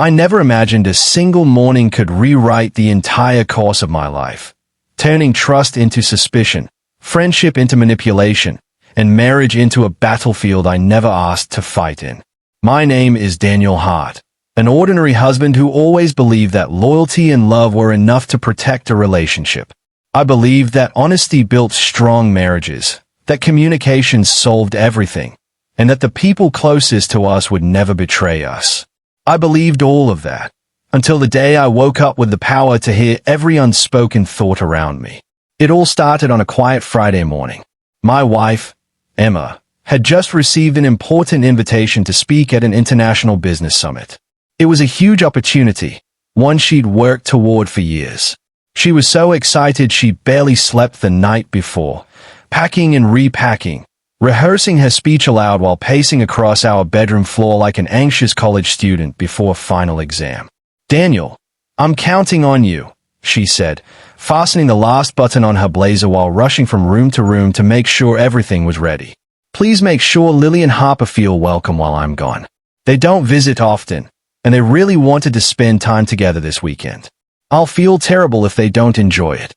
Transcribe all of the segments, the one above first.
I never imagined a single morning could rewrite the entire course of my life, turning trust into suspicion, friendship into manipulation, and marriage into a battlefield I never asked to fight in. My name is Daniel Hart, an ordinary husband who always believed that loyalty and love were enough to protect a relationship. I believed that honesty built strong marriages, that communication solved everything, and that the people closest to us would never betray us. I believed all of that, until the day I woke up with the power to hear every unspoken thought around me. It all started on a quiet Friday morning. My wife, Emma, had just received an important invitation to speak at an international business summit. It was a huge opportunity, one she'd worked toward for years. She was so excited she barely slept the night before, packing and repacking, rehearsing her speech aloud while pacing across our bedroom floor like an anxious college student before a final exam. "Daniel, I'm counting on you," she said, fastening the last button on her blazer while rushing from room to room to make sure everything was ready. "Please make sure Lily and Harper feel welcome while I'm gone. They don't visit often, and they really wanted to spend time together this weekend. I'll feel terrible if they don't enjoy it."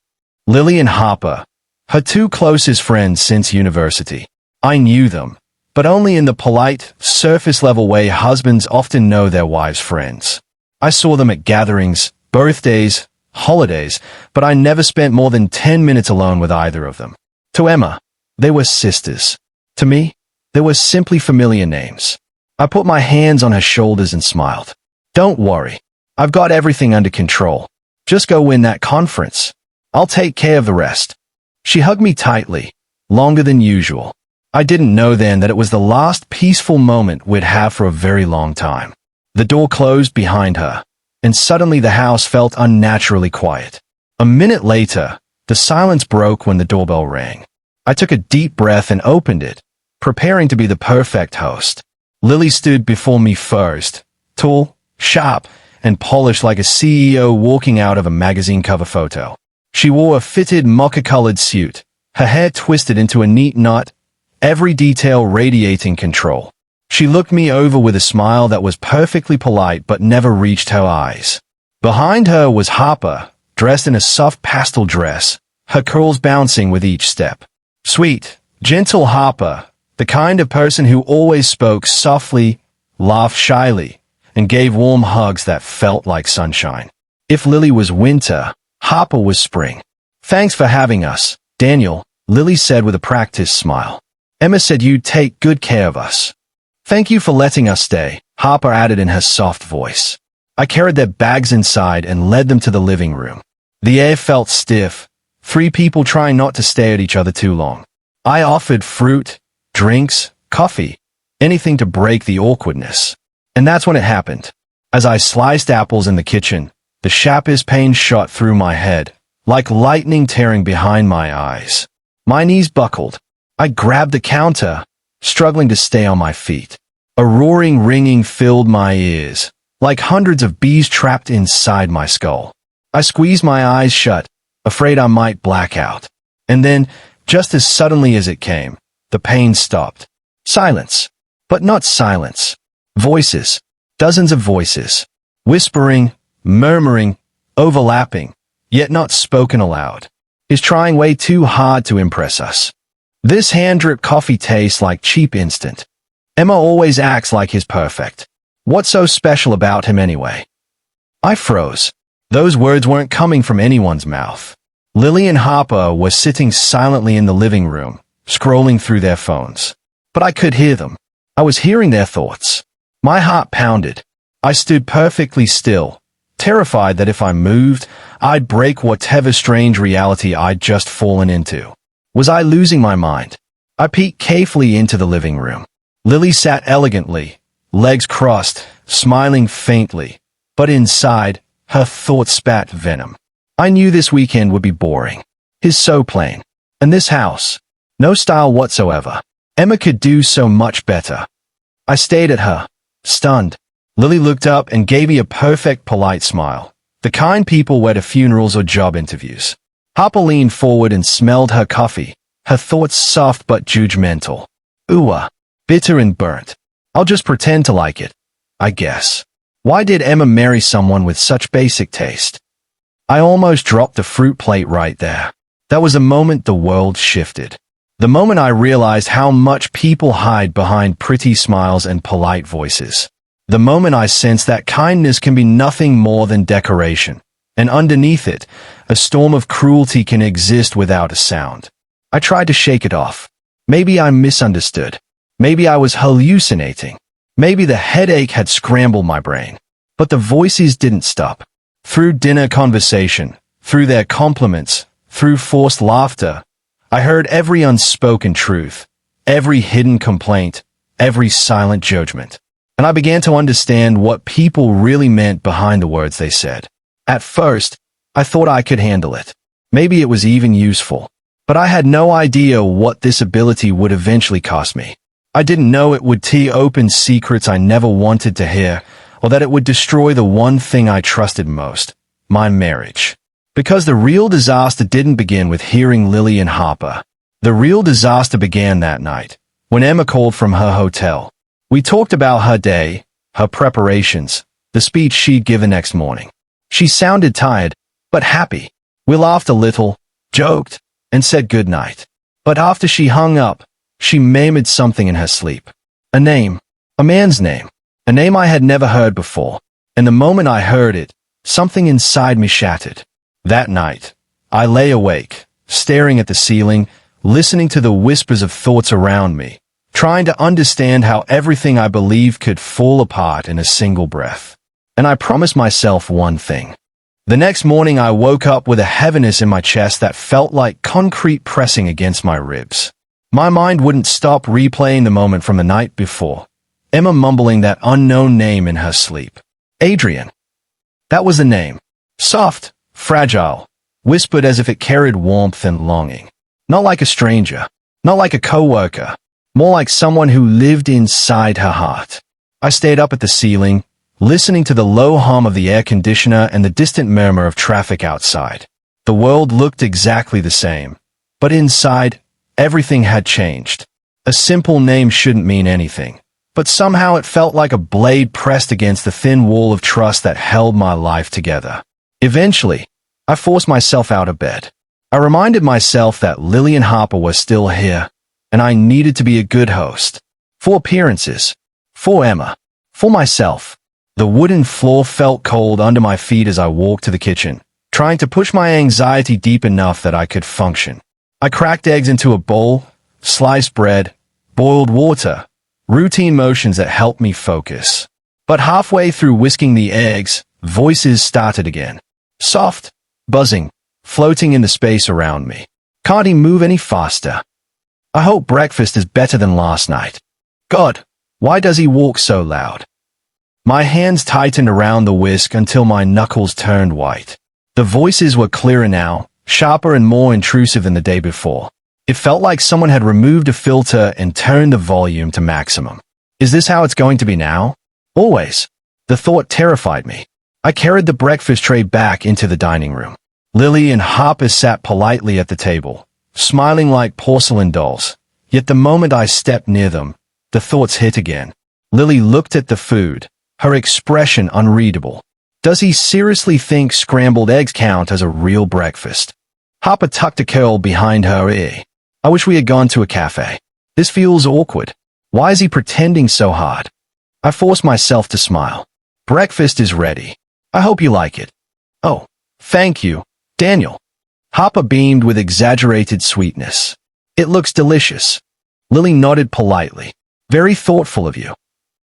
Lily and Harper, her two closest friends since university. I knew them, but only in the polite, surface-level way husbands often know their wives' friends. I saw them at gatherings, birthdays, holidays, but I never spent more than 10 minutes alone with either of them. To Emma, they were sisters. To me, they were simply familiar names. I put my hands on her shoulders and smiled. "Don't worry. I've got everything under control. Just go win that conference. I'll take care of the rest." She hugged me tightly, longer than usual. I didn't know then that it was the last peaceful moment we'd have for a very long time. The door closed behind her, and suddenly the house felt unnaturally quiet. A minute later, the silence broke when the doorbell rang. I took a deep breath and opened it, preparing to be the perfect host. Lily stood before me first, tall, sharp, and polished like a CEO walking out of a magazine cover photo. She wore a fitted mocha-colored suit, her hair twisted into a neat knot, every detail radiating control. She looked me over with a smile that was perfectly polite but never reached her eyes. Behind her was Harper, dressed in a soft pastel dress, her curls bouncing with each step. Sweet, gentle Harper, the kind of person who always spoke softly, laughed shyly, and gave warm hugs that felt like sunshine. If Lily was winter, Harper was spring. "Thanks for having us, Daniel," Lily said with a practiced smile. "Emma said you'd take good care of us." "Thank you for letting us stay," Harper added in her soft voice. I carried their bags inside and led them to the living room. The air felt stiff, three people trying not to stare at each other too long. I offered fruit, drinks, coffee, anything to break the awkwardness. And that's when it happened. As I sliced apples in the kitchen, the sharpest pain shot through my head, like lightning tearing behind my eyes. My knees buckled. I grabbed the counter, struggling to stay on my feet. A roaring ringing filled my ears, like hundreds of bees trapped inside my skull. I squeezed my eyes shut, afraid I might black out. And then, just as suddenly as it came, the pain stopped. Silence. But not silence. Voices. Dozens of voices. Whispering, murmuring, overlapping, yet not spoken aloud. Is trying way too hard to impress us. "This hand-drip coffee tastes like cheap instant. Emma always acts like he's perfect. What's so special about him anyway?" I froze. Those words weren't coming from anyone's mouth. Lily and Harper were sitting silently in the living room, scrolling through their phones. But I could hear them. I was hearing their thoughts. My heart pounded. I stood perfectly still, terrified that if I moved, I'd break whatever strange reality I'd just fallen into. Was I losing my mind? I peeked carefully into the living room. Lily sat elegantly, legs crossed, smiling faintly. But inside, her thoughts spat venom. I knew this weekend would be boring. He's so plain. And this house, no style whatsoever. Emma could do so much better. I stared at her, stunned. Lily looked up and gave me a perfect, polite smile, the kind people wear to funerals or job interviews. Harper leaned forward and smelled her coffee, her thoughts soft but judgmental. Bitter and burnt. I'll just pretend to like it, I guess. Why did Emma marry someone with such basic taste? I almost dropped the fruit plate right there. That was the moment the world shifted. The moment I realized how much people hide behind pretty smiles and polite voices. The moment I sensed that kindness can be nothing more than decoration, and underneath it, a storm of cruelty can exist without a sound. I tried to shake it off. Maybe I misunderstood. Maybe I was hallucinating. Maybe the headache had scrambled my brain. But the voices didn't stop. Through dinner conversation, through their compliments, through forced laughter, I heard every unspoken truth, every hidden complaint, every silent judgment. And I began to understand what people really meant behind the words they said. At first, I thought I could handle it. Maybe it was even useful. But I had no idea what this ability would eventually cost me. I didn't know it would tear open secrets I never wanted to hear, or that it would destroy the one thing I trusted most, my marriage. Because the real disaster didn't begin with hearing Lily and Harper. The real disaster began that night, when Emma called from her hotel. We talked about her day, her preparations, the speech she'd give the next morning. She sounded tired, but happy. We laughed a little, joked, and said goodnight. But after she hung up, she murmured something in her sleep. A name. A man's name. A name I had never heard before. And the moment I heard it, something inside me shattered. That night, I lay awake, staring at the ceiling, listening to the whispers of thoughts around me, trying to understand how everything I believed could fall apart in a single breath. And I promised myself one thing. The next morning I woke up with a heaviness in my chest that felt like concrete pressing against my ribs. My mind wouldn't stop replaying the moment from the night before. Emma mumbling that unknown name in her sleep. Adrian. That was the name. Soft, fragile, whispered as if it carried warmth and longing. Not like a stranger, not like a coworker, more like someone who lived inside her heart. I stayed up at the ceiling, listening to the low hum of the air conditioner and the distant murmur of traffic outside. The world looked exactly the same, but inside, everything had changed. A simple name shouldn't mean anything, but somehow it felt like a blade pressed against the thin wall of trust that held my life together. Eventually, I forced myself out of bed. I reminded myself that Lily and Harper were still here, and I needed to be a good host. For appearances, for Emma, for myself. The wooden floor felt cold under my feet as I walked to the kitchen, trying to push my anxiety deep enough that I could function. I cracked eggs into a bowl, sliced bread, boiled water, routine motions that helped me focus. But halfway through whisking the eggs, voices started again. Soft, buzzing, floating in the space around me. Can't he move any faster? I hope breakfast is better than last night. God, why does he walk so loud? My hands tightened around the whisk until my knuckles turned white. The voices were clearer now, sharper and more intrusive than the day before. It felt like someone had removed a filter and turned the volume to maximum. Is this how it's going to be now? Always. The thought terrified me. I carried the breakfast tray back into the dining room. Lily and Harper sat politely at the table, smiling like porcelain dolls. Yet the moment I stepped near them, the thoughts hit again. Lily looked at the food, her expression unreadable. Does he seriously think scrambled eggs count as a real breakfast? Harper tucked a curl behind her ear. I wish we had gone to a cafe. This feels awkward. Why is he pretending so hard? I forced myself to smile. Breakfast is ready. I hope you like it. Oh, thank you, Daniel. Harper beamed with exaggerated sweetness. It looks delicious. Lily nodded politely. Very thoughtful of you.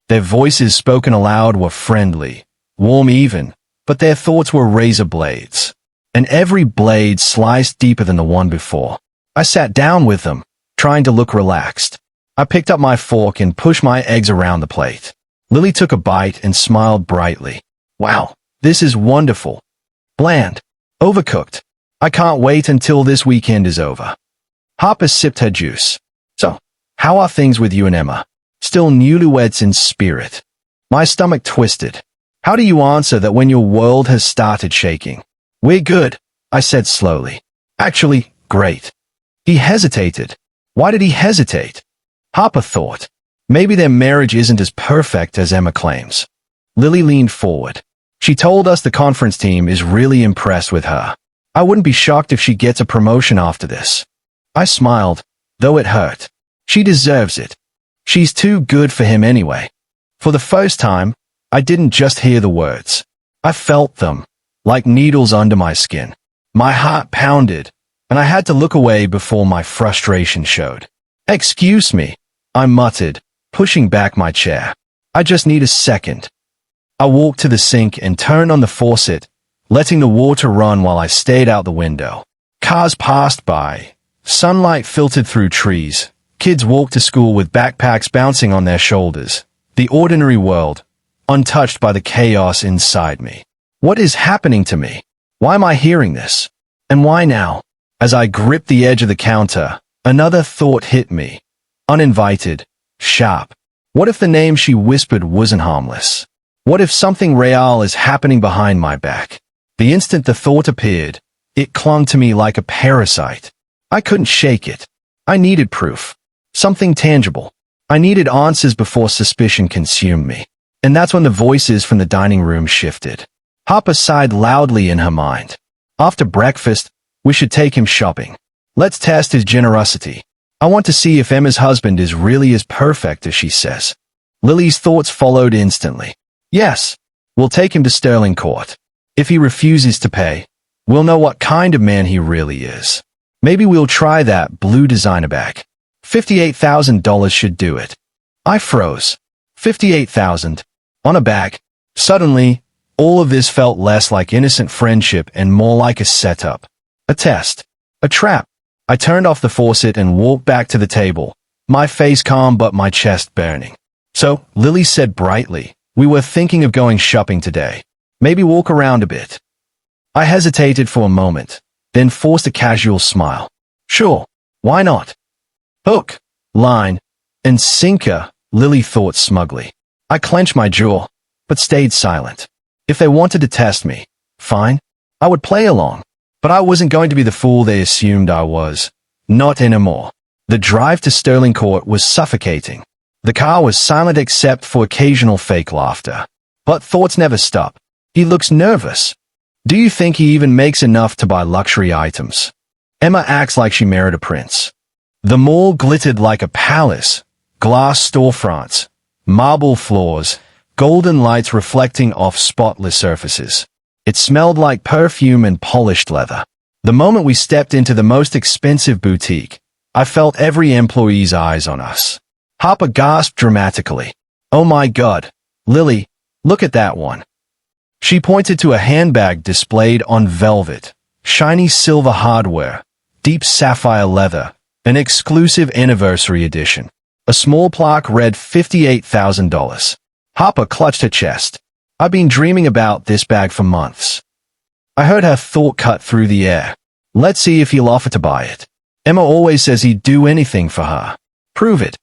Their voices spoken aloud were friendly, warm even, but their thoughts were razor blades. And every blade sliced deeper than the one before. I sat down with them, trying to look relaxed. I picked up my fork and pushed my eggs around the plate. Lily took a bite and smiled brightly. Wow, this is wonderful. Bland. Overcooked. I can't wait until this weekend is over. Harper sipped her juice. So, how are things with you and Emma? Still newlyweds in spirit. My stomach twisted. How do you answer that when your world has started shaking? We're good, I said slowly. Actually, great. He hesitated. Why did he hesitate? Harper thought. Maybe their marriage isn't as perfect as Emma claims. Lily leaned forward. She told us the conference team is really impressed with her. I wouldn't be shocked if she gets a promotion after this. I smiled, though it hurt. She deserves it. She's too good for him anyway. For the first time, I didn't just hear the words. I felt them, like needles under my skin. My heart pounded, and I had to look away before my frustration showed. "Excuse me," I muttered, pushing back my chair. "I just need a second." I walked to the sink and turned on the faucet, letting the water run while I stared out the window. Cars passed by. Sunlight filtered through trees. Kids walked to school with backpacks bouncing on their shoulders. The ordinary world, untouched by the chaos inside me. What is happening to me? Why am I hearing this? And why now? As I gripped the edge of the counter, another thought hit me. Uninvited, sharp. What if the name she whispered wasn't harmless? What if something real is happening behind my back? The instant the thought appeared, it clung to me like a parasite. I couldn't shake it. I needed proof. Something tangible. I needed answers before suspicion consumed me. And that's when the voices from the dining room shifted. Harper sighed loudly in her mind. After breakfast, we should take him shopping. Let's test his generosity. I want to see if Emma's husband is really as perfect as she says. Lily's thoughts followed instantly. Yes, we'll take him to Sterling Court. If he refuses to pay, we'll know what kind of man he really is. Maybe we'll try that blue designer bag. $58,000 should do it. I froze. $58,000 on a bag. Suddenly, all of this felt less like innocent friendship and more like a setup. A test. A trap. I turned off the faucet and walked back to the table, my face calm but my chest burning. So, Lily said brightly, we were thinking of going shopping today. Maybe walk around a bit. I hesitated for a moment, then forced a casual smile. Sure, why not? Hook, line, and sinker, Lily thought smugly. I clenched my jaw, but stayed silent. If they wanted to test me, fine, I would play along. But I wasn't going to be the fool they assumed I was. Not anymore. The drive to Sterling Court was suffocating. The car was silent except for occasional fake laughter. But thoughts never stop. He looks nervous. Do you think he even makes enough to buy luxury items? Emma acts like she married a prince. The mall glittered like a palace. Glass storefronts, marble floors, golden lights reflecting off spotless surfaces. It smelled like perfume and polished leather. The moment we stepped into the most expensive boutique, I felt every employee's eyes on us. Harper gasped dramatically. Oh my God, Lily, look at that one. She pointed to a handbag displayed on velvet, shiny silver hardware, deep sapphire leather, an exclusive anniversary edition. A small plaque read $58,000. Harper clutched her chest. I've been dreaming about this bag for months. I heard her thought cut through the air. Let's see if he'll offer to buy it. Emma always says he'd do anything for her. Prove it.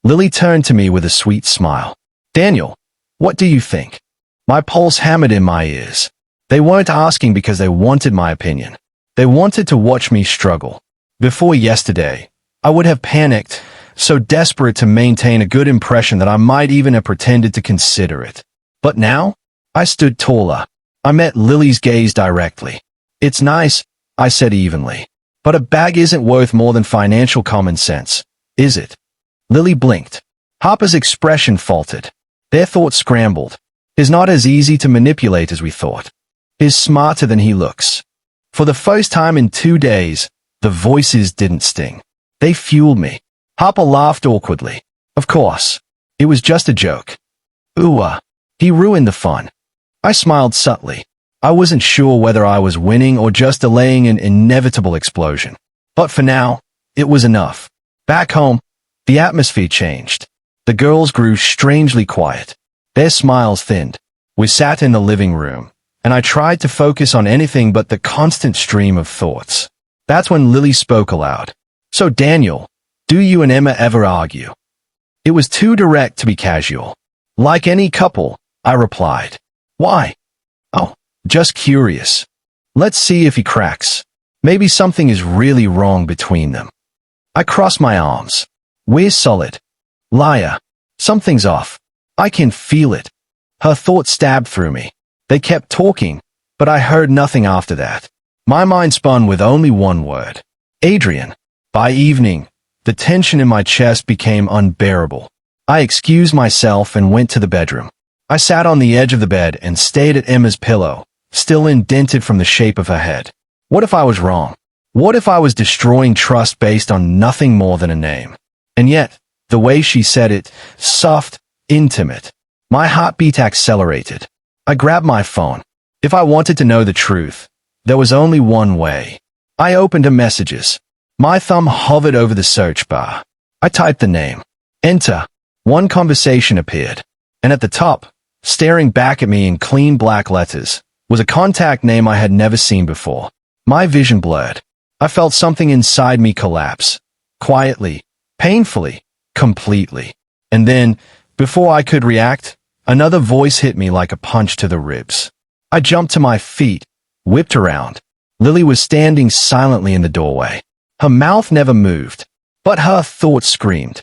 Lily turned to me with a sweet smile. Daniel, what do you think? My pulse hammered in my ears. They weren't asking because they wanted my opinion. They wanted to watch me struggle. Before yesterday, I would have panicked, so desperate to maintain a good impression that I might even have pretended to consider it. But now, I stood taller. I met Lily's gaze directly. It's nice, I said evenly. But a bag isn't worth more than financial common sense, is it? Lily blinked. Harper's expression faltered. Their thoughts scrambled. He's not as easy to manipulate as we thought. He's smarter than he looks. For the first time in 2 days, the voices didn't sting. They fueled me. Harper laughed awkwardly. Of course. It was just a joke. He ruined the fun. I smiled subtly. I wasn't sure whether I was winning or just delaying an inevitable explosion. But for now, it was enough. Back home, the atmosphere changed. The girls grew strangely quiet. Their smiles thinned. We sat in the living room, and I tried to focus on anything but the constant stream of thoughts. That's when Lily spoke aloud. So Daniel, do you and Emma ever argue? It was too direct to be casual. Like any couple, I replied. Why? Oh, just curious. Let's see if he cracks. Maybe something is really wrong between them. I crossed my arms. We're solid. Liar. Something's off. I can feel it. Her thoughts stabbed through me. They kept talking, but I heard nothing after that. My mind spun with only one word. Adrian. By evening, the tension in my chest became unbearable. I excused myself and went to the bedroom. I sat on the edge of the bed and stared at Emma's pillow, still indented from the shape of her head. What if I was wrong? What if I was destroying trust based on nothing more than a name? And yet, the way she said it, soft, intimate, my heartbeat accelerated. I grabbed my phone. If I wanted to know the truth, there was only one way. I opened her messages. My thumb hovered over the search bar. I typed the name. Enter. One conversation appeared. And at the top, staring back at me in clean black letters, was a contact name I had never seen before. My vision blurred. I felt something inside me collapse. Quietly, painfully, completely. And then, before I could react, another voice hit me like a punch to the ribs. I jumped to my feet, whipped around. Lily was standing silently in the doorway. Her mouth never moved, but her thoughts screamed.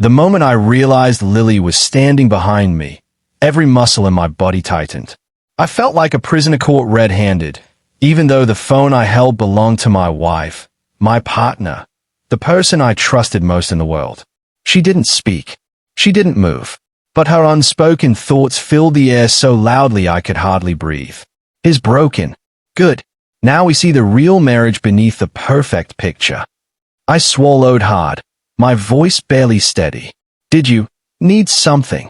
The moment I realized Lily was standing behind me, every muscle in my body tightened. I felt like a prisoner caught red-handed, even though the phone I held belonged to my wife, my partner, the person I trusted most in the world. She didn't speak. She didn't move. But her unspoken thoughts filled the air so loudly I could hardly breathe. Is broken. Good. Now we see the real marriage beneath the perfect picture. I swallowed hard, my voice barely steady. Did you need something?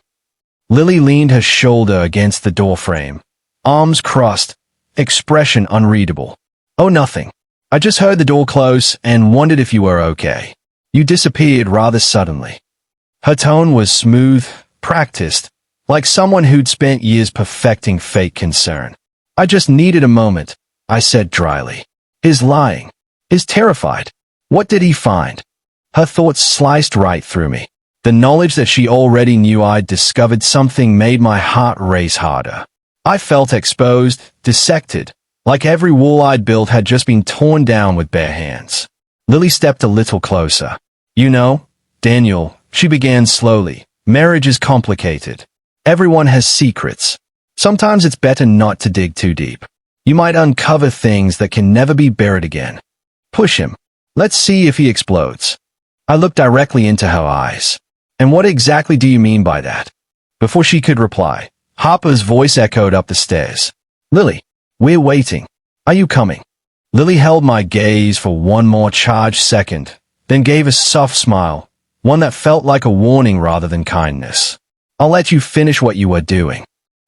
Lily leaned her shoulder against the doorframe, arms crossed, expression unreadable. Oh, nothing. I just heard the door close and wondered if you were okay. You disappeared rather suddenly. Her tone was smooth, practiced, like someone who'd spent years perfecting fake concern. I just needed a moment, I said dryly. Is lying. Is terrified. What did he find? Her thoughts sliced right through me. The knowledge that she already knew I'd discovered something made my heart race harder. I felt exposed, dissected, like every wall I'd built had just been torn down with bare hands. Lily stepped a little closer. You know, Daniel, she began slowly, marriage is complicated. Everyone has secrets. Sometimes it's better not to dig too deep. You might uncover things that can never be buried again. Push him. Let's see if he explodes. I looked directly into her eyes. And what exactly do you mean by that? Before she could reply, Harper's voice echoed up the stairs. Lily, we're waiting. Are you coming? Lily held my gaze for one more charged second, then gave a soft smile, one that felt like a warning rather than kindness. I'll let you finish what you are doing.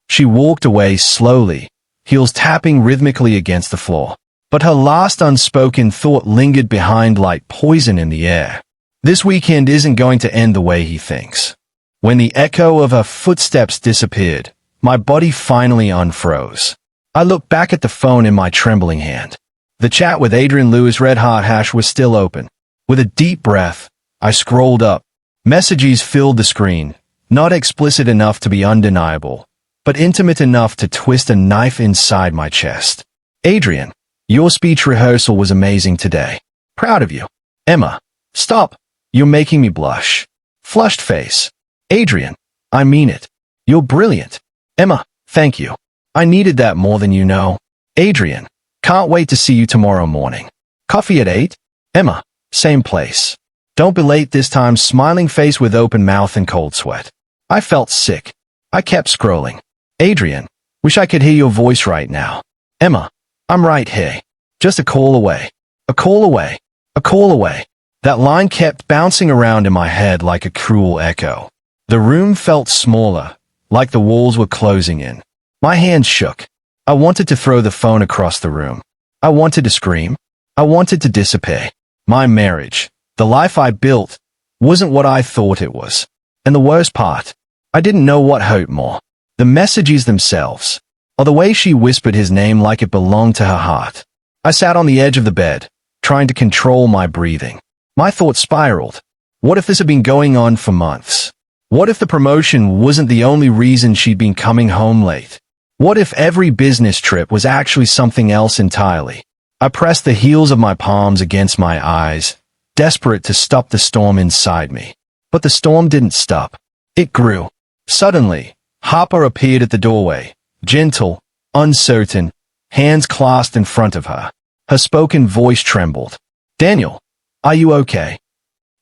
She walked away slowly, heels tapping rhythmically against the floor. But her last unspoken thought lingered behind like poison in the air. This weekend isn't going to end the way he thinks. When the echo of her footsteps disappeared, my body finally unfroze. I looked back at the phone in my trembling hand. The chat with Adrian Lewis Red Heart Hash was still open. With a deep breath, I scrolled up. Messages filled the screen, not explicit enough to be undeniable, but intimate enough to twist a knife inside my chest. Adrian, your speech rehearsal was amazing today. Proud of you. Emma, stop. You're making me blush. Flushed face. Adrian, I mean it. You're brilliant. Emma, thank you. I needed that more than you know. Adrian, can't wait to see you tomorrow morning. Coffee at 8? Emma, same place. Don't be late this time. Smiling face with open mouth and cold sweat. I felt sick. I kept scrolling. Adrian, wish I could hear your voice right now. Emma, I'm right here. Just a call away. A call away. A call away. That line kept bouncing around in my head like a cruel echo. The room felt smaller, like the walls were closing in. My hands shook. I wanted to throw the phone across the room. I wanted to scream. I wanted to disappear. My marriage, the life I built, wasn't what I thought it was. And the worst part, I didn't know what hurt more. The messages themselves, or the way she whispered his name like it belonged to her heart. I sat on the edge of the bed, trying to control my breathing. My thoughts spiraled. What if this had been going on for months? What if the promotion wasn't the only reason she'd been coming home late? What if every business trip was actually something else entirely? I pressed the heels of my palms against my eyes, desperate to stop the storm inside me. But the storm didn't stop. It grew. Suddenly, Harper appeared at the doorway, gentle, uncertain, hands clasped in front of her. Her spoken voice trembled. "Daniel, are you okay?"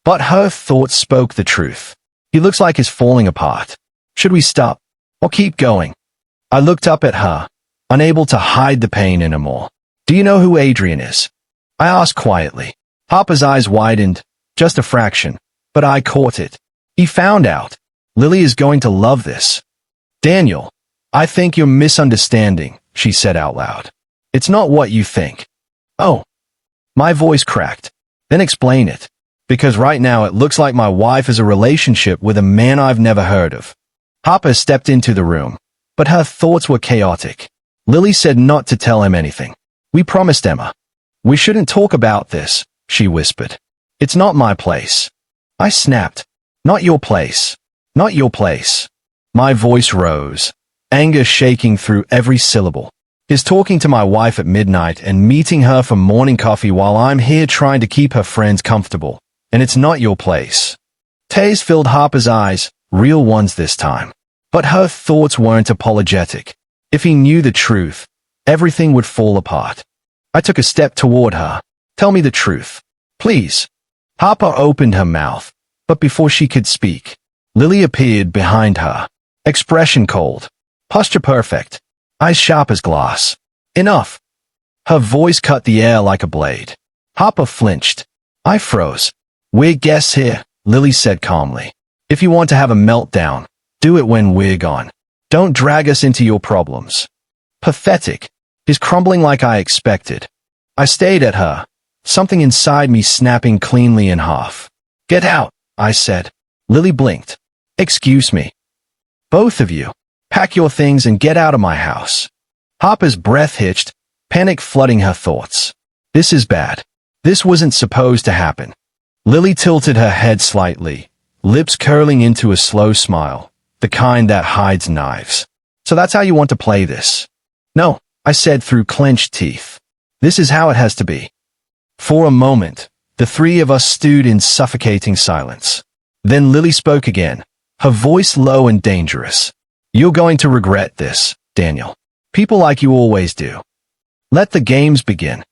But her thoughts spoke the truth. "He looks like he's falling apart. Should we stop or keep going?" I looked up at her, unable to hide the pain anymore. "Do you know who Adrian is?" I asked quietly. Harper's eyes widened, just a fraction, but I caught it. "He found out. Lily is going to love this." "Daniel, I think you're misunderstanding," she said out loud. "It's not what you think." "Oh." My voice cracked. "Then explain it. Because right now it looks like my wife is a relationship with a man I've never heard of." Harper stepped into the room, but her thoughts were chaotic. "Lily said not to tell him anything. We promised Emma. We shouldn't talk about this," she whispered. "It's not my place." I snapped. "Not your place. Not your place." My voice rose, anger shaking through every syllable. "He's talking to my wife at midnight and meeting her for morning coffee while I'm here trying to keep her friends comfortable, and it's not your place." Tears filled Harper's eyes, real ones this time. But her thoughts weren't apologetic. If he knew the truth, everything would fall apart. I took a step toward her. "Tell me the truth, please." Harper opened her mouth, but before she could speak, Lily appeared behind her. Expression cold, posture perfect, eyes sharp as glass. "Enough." Her voice cut the air like a blade. Harper flinched. I froze. "We're guests here," Lily said calmly. "If you want to have a meltdown, do it when we're gone. Don't drag us into your problems." Pathetic. He's crumbling like I expected. I stayed at her, something inside me snapping cleanly in half. "Get out," I said. Lily blinked. "Excuse me." "Both of you, pack your things and get out of my house." Harper's breath hitched, panic flooding her thoughts. "This is bad. This wasn't supposed to happen." Lily tilted her head slightly, lips curling into a slow smile, the kind that hides knives. "So that's how you want to play this?" "No," I said through clenched teeth. "This is how it has to be." For a moment, the three of us stood in suffocating silence. Then Lily spoke again, her voice low and dangerous. "You're going to regret this, Daniel. People like you always do. Let the games begin."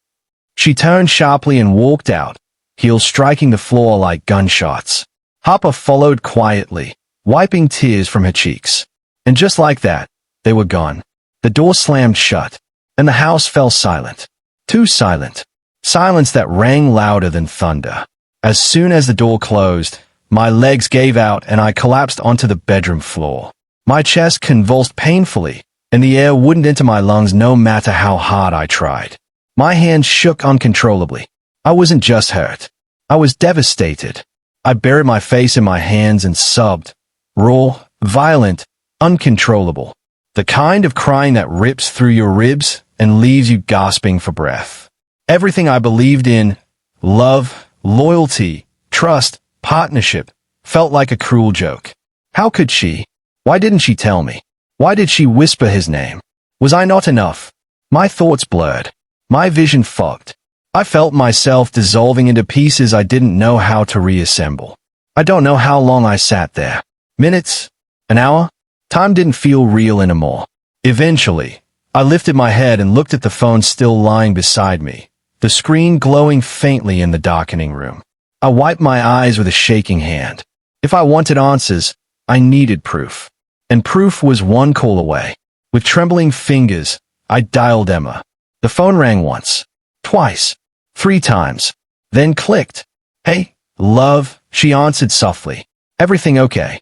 She turned sharply and walked out, heels striking the floor like gunshots. Harper followed quietly, wiping tears from her cheeks. And just like that, they were gone. The door slammed shut, and the house fell silent. Too silent. Silence that rang louder than thunder. As soon as the door closed, my legs gave out and I collapsed onto the bedroom floor. My chest convulsed painfully, and the air wouldn't enter my lungs no matter how hard I tried. My hands shook uncontrollably. I wasn't just hurt. I was devastated. I buried my face in my hands and sobbed. Raw, violent, uncontrollable. The kind of crying that rips through your ribs and leaves you gasping for breath. Everything I believed in, love, loyalty, trust, partnership, felt like a cruel joke. How could she? Why didn't she tell me? Why did she whisper his name? Was I not enough? My thoughts blurred. My vision fogged. I felt myself dissolving into pieces I didn't know how to reassemble. I don't know how long I sat there. Minutes? An hour? Time didn't feel real anymore. Eventually, I lifted my head and looked at the phone still lying beside me, the screen glowing faintly in the darkening room. I wiped my eyes with a shaking hand. If I wanted answers, I needed proof. And proof was one call away. With trembling fingers, I dialed Emma. The phone rang once, twice, 3 times, then clicked. "Hey, love," she answered softly. "Everything okay?"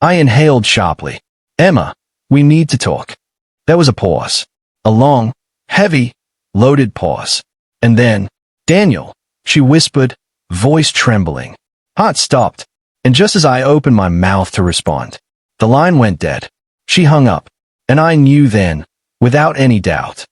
I inhaled sharply. "Emma, we need to talk." There was a pause. A long, heavy, loaded pause. And then, "Daniel," she whispered, voice trembling. Heart stopped, and just as I opened my mouth to respond, the line went dead. She hung up, and I knew then, without any doubt.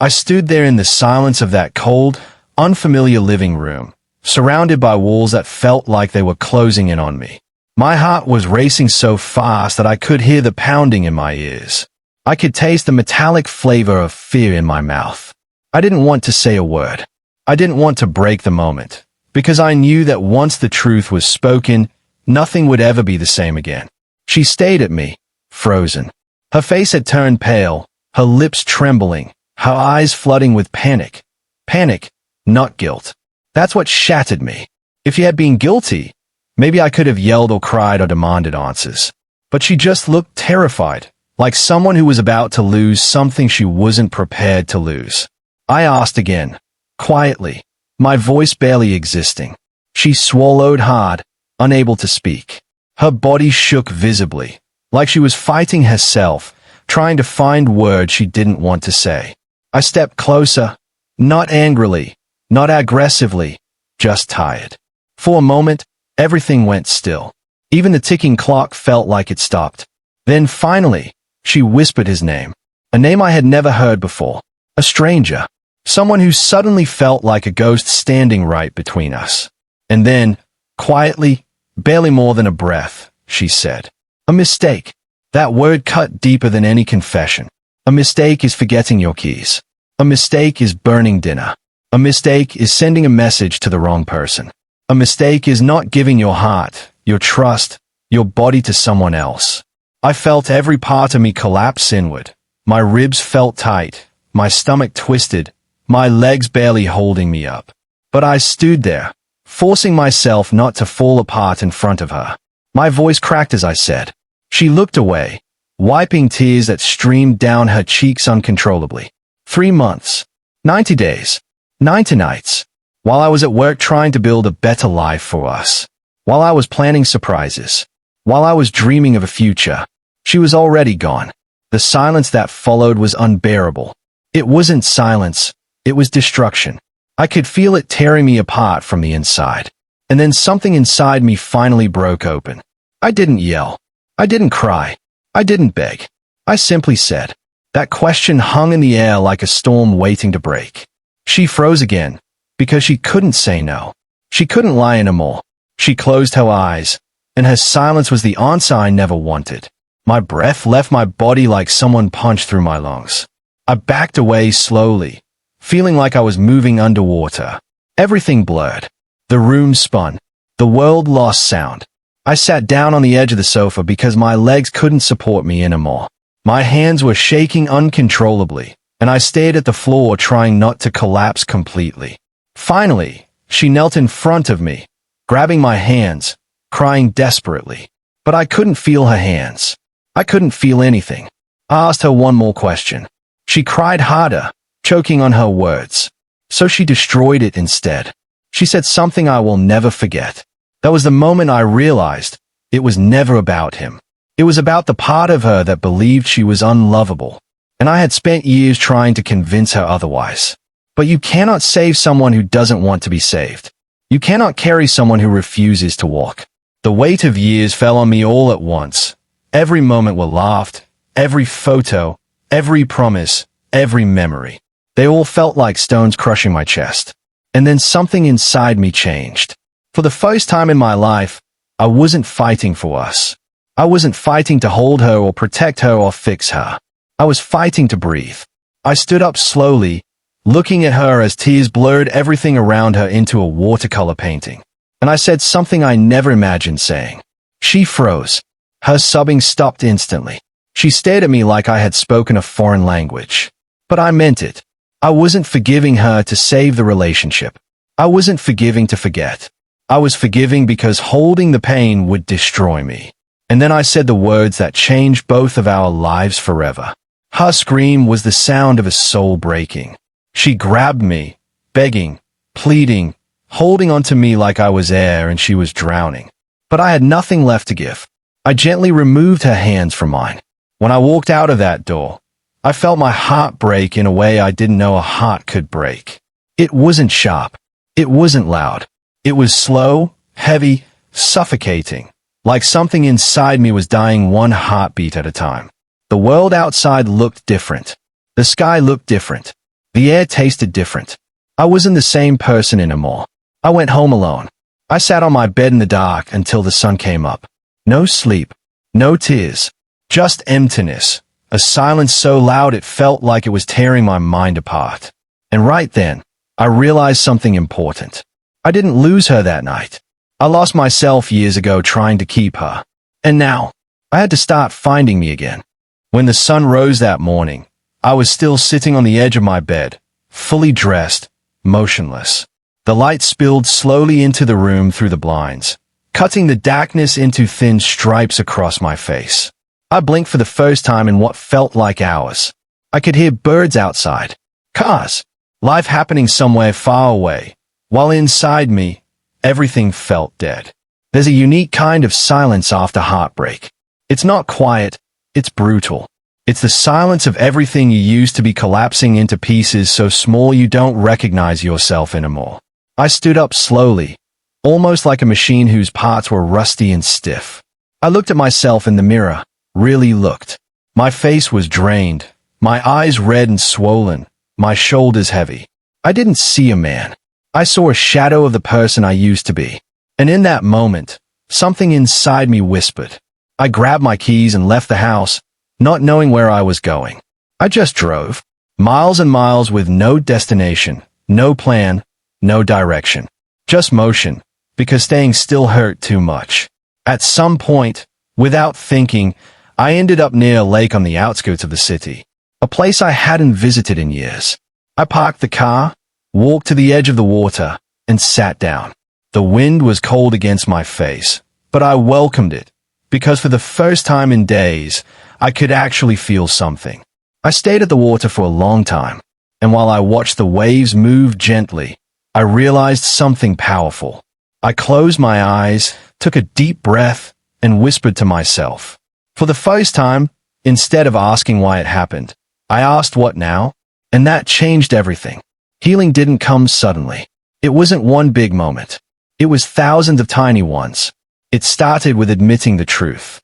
I stood there in the silence of that cold, unfamiliar living room, surrounded by walls that felt like they were closing in on me. My heart was racing so fast that I could hear the pounding in my ears. I could taste the metallic flavor of fear in my mouth. I didn't want to say a word. I didn't want to break the moment, because I knew that once the truth was spoken, nothing would ever be the same again. She stayed at me, frozen. Her face had turned pale, her lips trembling, her eyes flooding with panic. Panic, not guilt. That's what shattered me. If she had been guilty, maybe I could have yelled or cried or demanded answers. But she just looked terrified, like someone who was about to lose something she wasn't prepared to lose. I asked again, quietly, my voice barely existing. She swallowed hard, unable to speak. Her body shook visibly, like she was fighting herself, trying to find words she didn't want to say. I stepped closer, not angrily, not aggressively, just tired. For a moment, everything went still. Even the ticking clock felt like it stopped. Then finally, she whispered his name. A name I had never heard before. A stranger. Someone who suddenly felt like a ghost standing right between us. And then, quietly, barely more than a breath, she said, "A mistake." That word cut deeper than any confession. A mistake is forgetting your keys. A mistake is burning dinner. A mistake is sending a message to the wrong person. A mistake is not giving your heart, your trust, your body to someone else. I felt every part of me collapse inward. My ribs felt tight, my stomach twisted, my legs barely holding me up. But I stood there, forcing myself not to fall apart in front of her. My voice cracked as I said. She looked away, wiping tears that streamed down her cheeks uncontrollably. 3 months, 90 days, 90 nights. While I was at work trying to build a better life for us. While I was planning surprises. While I was dreaming of a future. She was already gone. The silence that followed was unbearable. It wasn't silence. It was destruction. I could feel it tearing me apart from the inside. And then something inside me finally broke open. I didn't yell. I didn't cry. I didn't beg. I simply said. That question hung in the air like a storm waiting to break. She froze again, because she couldn't say no. She couldn't lie anymore. She closed her eyes, and her silence was the answer I never wanted. My breath left my body like someone punched through my lungs. I backed away slowly, feeling like I was moving underwater. Everything blurred. The room spun. The world lost sound. I sat down on the edge of the sofa because my legs couldn't support me anymore. My hands were shaking uncontrollably, and I stared at the floor trying not to collapse completely. Finally, she knelt in front of me, grabbing my hands, crying desperately. But I couldn't feel her hands. I couldn't feel anything. I asked her one more question. She cried harder, choking on her words. So she destroyed it instead. She said something I will never forget. That was the moment I realized it was never about him. It was about the part of her that believed she was unlovable. And I had spent years trying to convince her otherwise. But you cannot save someone who doesn't want to be saved. You cannot carry someone who refuses to walk. The weight of years fell on me all at once. Every moment we laughed, every photo, every promise, every memory. They all felt like stones crushing my chest. And then something inside me changed. For the first time in my life, I wasn't fighting for us. I wasn't fighting to hold her or protect her or fix her. I was fighting to breathe. I stood up slowly, looking at her as tears blurred everything around her into a watercolor painting. And I said something I never imagined saying. She froze. Her sobbing stopped instantly. She stared at me like I had spoken a foreign language. But I meant it. I wasn't forgiving her to save the relationship. I wasn't forgiving to forget. I was forgiving because holding the pain would destroy me. And then I said the words that changed both of our lives forever. Her scream was the sound of a soul breaking. She grabbed me, begging, pleading, holding onto me like I was air and she was drowning. But I had nothing left to give. I gently removed her hands from mine. When I walked out of that door, I felt my heart break in a way I didn't know a heart could break. It wasn't sharp. It wasn't loud. It was slow, heavy, suffocating, like something inside me was dying one heartbeat at a time. The world outside looked different. The sky looked different. The air tasted different. I wasn't the same person anymore. I went home alone. I sat on my bed in the dark until the sun came up. No sleep. No tears. Just emptiness. A silence so loud it felt like it was tearing my mind apart. And right then, I realized something important. I didn't lose her that night. I lost myself years ago trying to keep her. And now, I had to start finding me again. When the sun rose that morning, I was still sitting on the edge of my bed, fully dressed, motionless. The light spilled slowly into the room through the blinds, cutting the darkness into thin stripes across my face. I blinked for the first time in what felt like hours. I could hear birds outside, cars, life happening somewhere far away, while inside me, everything felt dead. There's a unique kind of silence after heartbreak. It's not quiet, it's brutal. It's the silence of everything you used to be collapsing into pieces so small you don't recognize yourself anymore. I stood up slowly, almost like a machine whose parts were rusty and stiff. I looked at myself in the mirror, really looked. My face was drained, my eyes red and swollen, my shoulders heavy. I didn't see a man. I saw a shadow of the person I used to be. And in that moment, something inside me whispered. I grabbed my keys and left the house, not knowing where I was going. I just drove, miles and miles with no destination, no plan, no direction. Just motion, because staying still hurt too much. At some point, without thinking, I ended up near a lake on the outskirts of the city, a place I hadn't visited in years. I parked the car, walked to the edge of the water, and sat down. The wind was cold against my face, but I welcomed it, because for the first time in days, I could actually feel something. I stayed at the water for a long time, and while I watched the waves move gently, I realized something powerful. I closed my eyes, took a deep breath, and whispered to myself. For the first time, instead of asking why it happened, I asked what now, and that changed everything. Healing didn't come suddenly. It wasn't one big moment. It was thousands of tiny ones. It started with admitting the truth.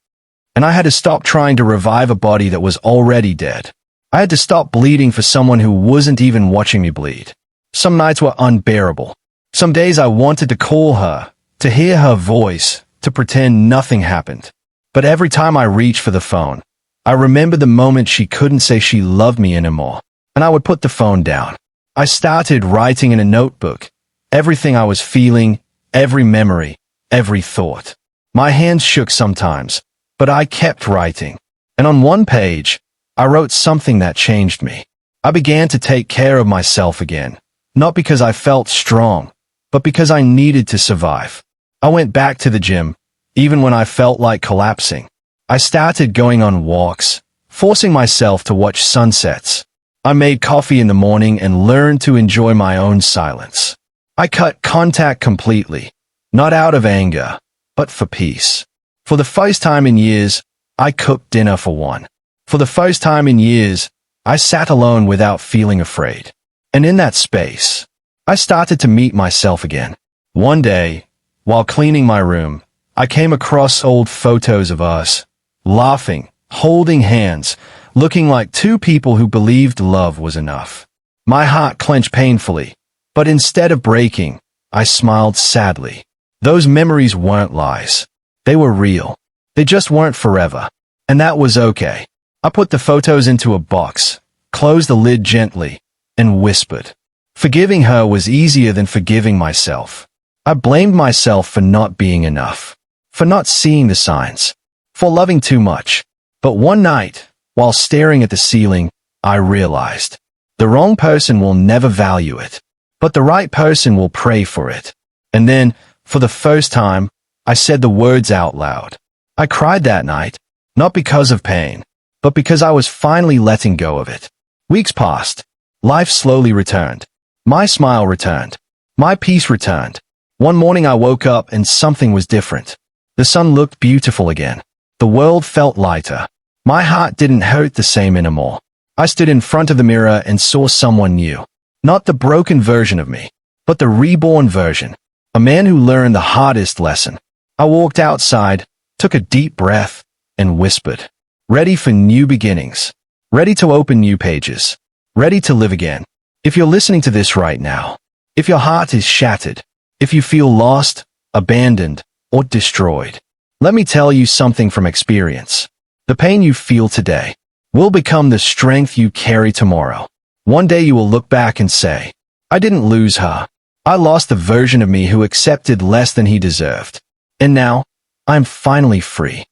And I had to stop trying to revive a body that was already dead. I had to stop bleeding for someone who wasn't even watching me bleed. Some nights were unbearable. Some days I wanted to call her, to hear her voice, to pretend nothing happened. But every time I reached for the phone, I remembered the moment she couldn't say she loved me anymore, and I would put the phone down. I started writing in a notebook, everything I was feeling, every memory, every thought. My hands shook sometimes, but I kept writing. And on one page, I wrote something that changed me. I began to take care of myself again, not because I felt strong, but because I needed to survive. I went back to the gym, even when I felt like collapsing. I started going on walks, forcing myself to watch sunsets. I made coffee in the morning and learned to enjoy my own silence. I cut contact completely, not out of anger, but for peace. For the first time in years, I cooked dinner for one. For the first time in years, I sat alone without feeling afraid. And in that space, I started to meet myself again. One day, while cleaning my room, I came across old photos of us, laughing, holding hands, looking like two people who believed love was enough. My heart clenched painfully, but instead of breaking, I smiled sadly. Those memories weren't lies. They were real. They just weren't forever. And that was okay. I put the photos into a box, closed the lid gently, and whispered. Forgiving her was easier than forgiving myself. I blamed myself for not being enough, for not seeing the signs, for loving too much. But one night, while staring at the ceiling, I realized the wrong person will never value it, but the right person will pray for it. And then, for the first time, I said the words out loud. I cried that night, not because of pain, but because I was finally letting go of it. Weeks passed. Life slowly returned. My smile returned. My peace returned. One morning I woke up and something was different. The sun looked beautiful again. The world felt lighter. My heart didn't hurt the same anymore. I stood in front of the mirror and saw someone new. Not the broken version of me, but the reborn version. A man who learned the hardest lesson. I walked outside, took a deep breath, and whispered. Ready for new beginnings. Ready to open new pages. Ready to live again. If you're listening to this right now, if your heart is shattered, if you feel lost, abandoned, or destroyed, let me tell you something from experience. The pain you feel today will become the strength you carry tomorrow. One day you will look back and say, I didn't lose her. I lost the version of me who accepted less than he deserved. And now, I'm finally free.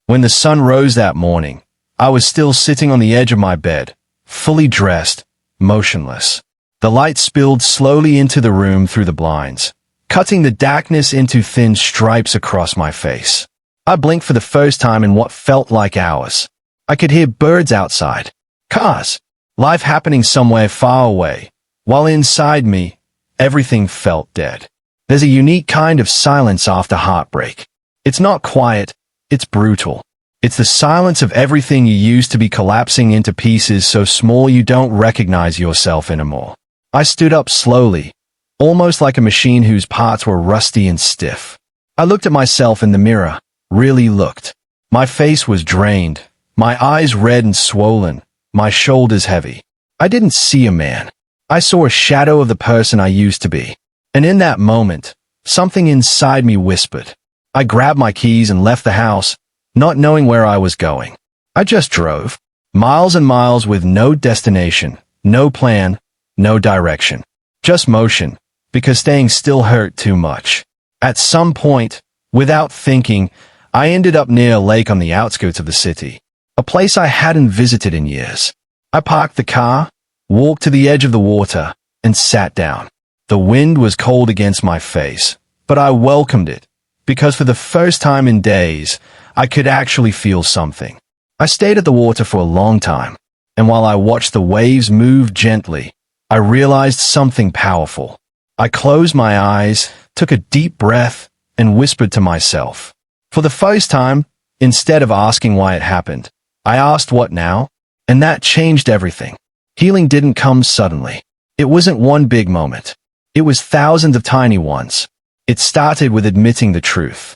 When the sun rose that morning, I was still sitting on the edge of my bed, fully dressed, motionless. The light spilled slowly into the room through the blinds, cutting the darkness into thin stripes across my face. I blinked for the first time in what felt like hours. I could hear birds outside, cars, life happening somewhere far away, while inside me, everything felt dead. There's a unique kind of silence after heartbreak. It's not quiet, it's brutal. It's the silence of everything you used to be collapsing into pieces so small you don't recognize yourself anymore. I stood up slowly, almost like a machine whose parts were rusty and stiff. I looked at myself in the mirror, really looked. My face was drained, my eyes red and swollen, my shoulders heavy. I didn't see a man. I saw a shadow of the person I used to be. And in that moment, something inside me whispered. I grabbed my keys and left the house, not knowing where I was going. I just drove, miles and miles with no destination, no plan, no direction. Just motion, because staying still hurt too much. At some point, without thinking, I ended up near a lake on the outskirts of the city, a place I hadn't visited in years. I parked the car, walked to the edge of the water, and sat down. The wind was cold against my face, but I welcomed it, because for the first time in days, I could actually feel something. I stayed at the water for a long time, and while I watched the waves move gently, I realized something powerful. I closed my eyes, took a deep breath, and whispered to myself. For the first time, instead of asking why it happened, I asked what now, and that changed everything. Healing didn't come suddenly. It wasn't one big moment. It was thousands of tiny ones. It started with admitting the truth.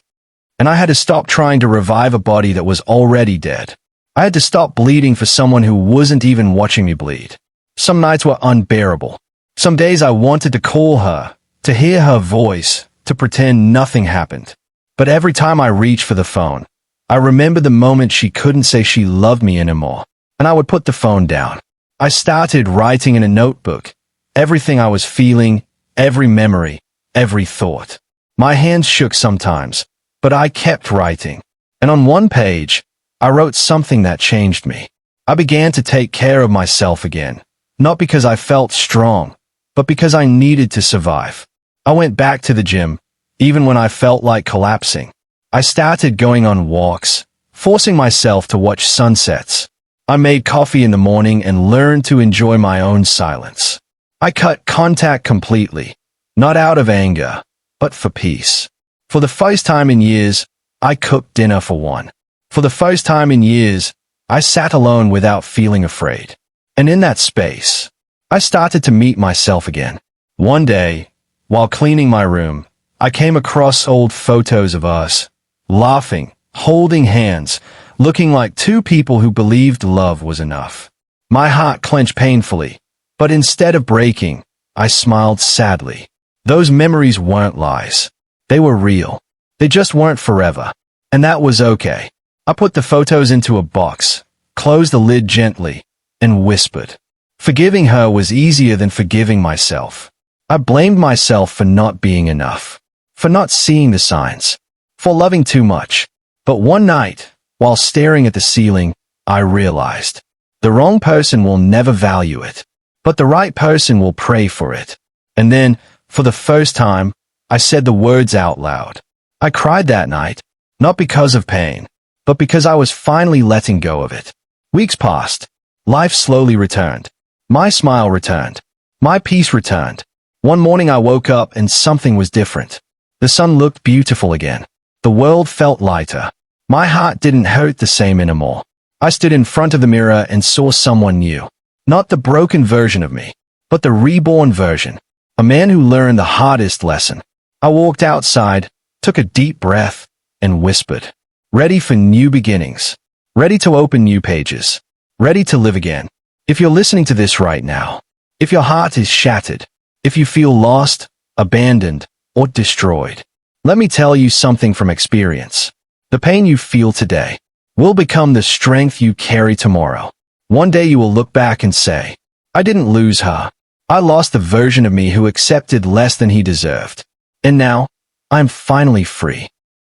And I had to stop trying to revive a body that was already dead. I had to stop bleeding for someone who wasn't even watching me bleed. Some nights were unbearable. Some days I wanted to call her, to hear her voice, to pretend nothing happened. But every time I reached for the phone, I remembered the moment she couldn't say she loved me anymore, and I would put the phone down. I started writing in a notebook, everything I was feeling, every memory, every thought. My hands shook sometimes, but I kept writing. And on one page, I wrote something that changed me. I began to take care of myself again. Not because I felt strong, but because I needed to survive. I went back to the gym, even when I felt like collapsing. I started going on walks, forcing myself to watch sunsets. I made coffee in the morning and learned to enjoy my own silence. I cut contact completely, not out of anger, but for peace. For the first time in years, I cooked dinner for one. For the first time in years, I sat alone without feeling afraid. And in that space, I started to meet myself again. One day, while cleaning my room, I came across old photos of us, laughing, holding hands, looking like two people who believed love was enough. My heart clenched painfully, but instead of breaking, I smiled sadly. Those memories weren't lies. They were real. They just weren't forever. And that was okay. I put the photos into a box, closed the lid gently, and whispered. Forgiving her was easier than forgiving myself. I blamed myself for not being enough, for not seeing the signs, for loving too much. But one night, while staring at the ceiling, I realized the wrong person will never value it, but the right person will pray for it. And then, for the first time, I said the words out loud. I cried that night, not because of pain, but because I was finally letting go of it. Weeks passed. Life slowly returned. My smile returned. My peace returned. One morning I woke up and something was different. The sun looked beautiful again. The world felt lighter. My heart didn't hurt the same anymore. I stood in front of the mirror and saw someone new. Not the broken version of me, but the reborn version. A man who learned the hardest lesson. I walked outside, took a deep breath, and whispered. Ready for new beginnings. Ready to open new pages. Ready to live again. If you're listening to this right now, if your heart is shattered, if you feel lost, abandoned, or destroyed, let me tell you something from experience. The pain you feel today will become the strength you carry tomorrow. One day you will look back and say, I didn't lose her. I lost the version of me who accepted less than he deserved. And now, I'm finally free.